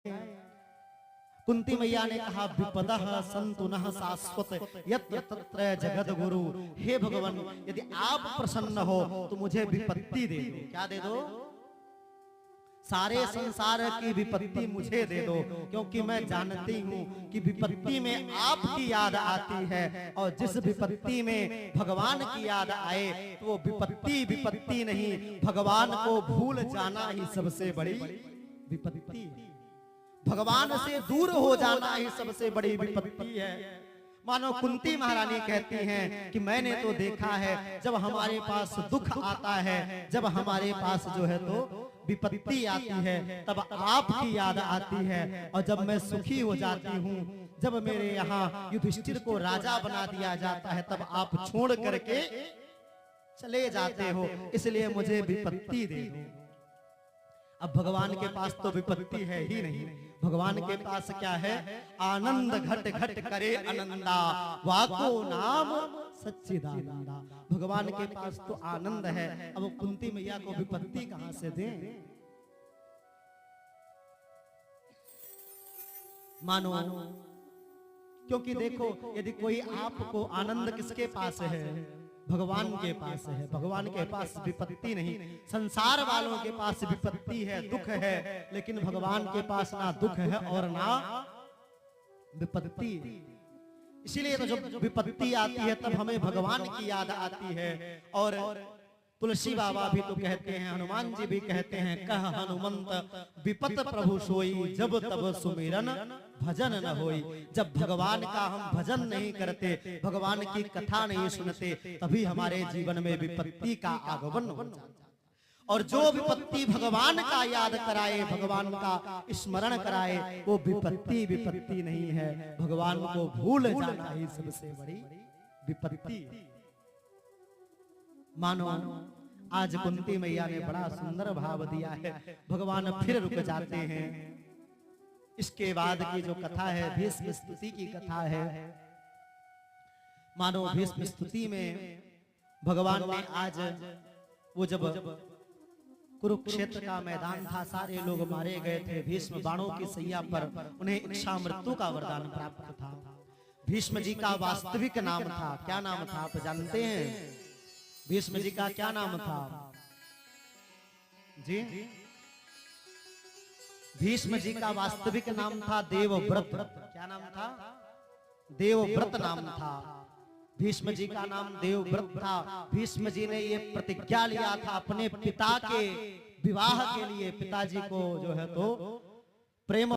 कुंती मैया ने कहा विपदः सन्तु नः शाश्वत यत्र तत्र जगत गुरु। हे भगवान, यदि आप प्रसन्न हो तो मुझे विपत्ति दे दो। क्या दे दो? सारे संसार की विपत्ति मुझे दे दो, क्योंकि मैं जानती हूँ कि विपत्ति में आपकी याद आती है, और जिस विपत्ति में भगवान की याद आए तो वो विपत्ति विपत्ति नहीं, भगवान को भूल जाना ही सबसे बड़ी विपत्ति। भगवान से दूर हो जाना ही सबसे बड़ी विपत्ति है। मानो कुंती महारानी कहती हैं कि मैंने तो देखा है जब हमारे पास दुख आता है, जब हमारे पास जो है तो विपत्ति आती है, तब आपकी याद आती है, और जब मैं सुखी हो जाती हूँ, जब मेरे यहाँ युधिष्ठिर को राजा बना दिया जाता है, तब आप छोड़ करके चले जाते हो, इसलिए मुझे विपत्ति दे दो। अब भगवान के पास तो विपत्ति है ही नहीं, भगवान के पास क्या है? आनंद घट घट करे आनंदा, वाको नाम सच्चिदानंदा। भगवान के पास तो आनंद है, अब कुंती मैया को विपत्ति कहां से दें? मानो, क्योंकि देखो, यदि कोई आपको आनंद किसके पास है? भगवान के पास है। भगवान के पास विपत्ति नहीं, संसार वालों के पास विपत्ति है, दुख है, लेकिन भगवान के पास ना दुख है और ना विपत्ति। इसीलिए तो जब विपत्ति आती है तब हमें भगवान की याद आती है। और तुलसी बाबा भी तो कहते हैं, हनुमान जी भी कहते हैं, कह हनुमंत विपत प्रभु सोई, जब तब सुमिरन भजन न होई। जब भगवान का हम भजन नहीं करते, भगवान की कथा नहीं सुनते, तभी हमारे जीवन में विपत्ति का आगमन हो जाता है। और जो विपत्ति भगवान का याद कराए, भगवान का स्मरण कराए, वो विपत्ति विपत्ति नहीं है, भगवान को भूल जाना ही सबसे बड़ी विपत्ति। मानो आज कुंती मैया ने बड़ा सुंदर भाव दिया है, भगवान फिर रुक जाते हैं। इसके बाद की जो कथा है, भीष्म स्तुति की कथा है। मानो भीष्म स्तुति में भगवान ने आज, वो जब कुरुक्षेत्र का मैदान था, सारे लोग मारे गए थे, भीष्म बाणों की सैया पर, उन्हें इच्छा मृत्यु का वरदान प्राप्त था। भीष्म जी का वास्तविक नाम था, क्या नाम था आप जानते हैं? भीष्म जी का क्या नाम था जी? भीष्म जी का वास्तविक नाम था देवव्रत। क्या नाम था? देवव्रत नाम था। भीष्म जी का नाम देवव्रत था। भीष्म जी ने ये प्रतिज्ञा लिया था अपने पिता के विवाह के लिए, पिताजी को जो है तो प्रेम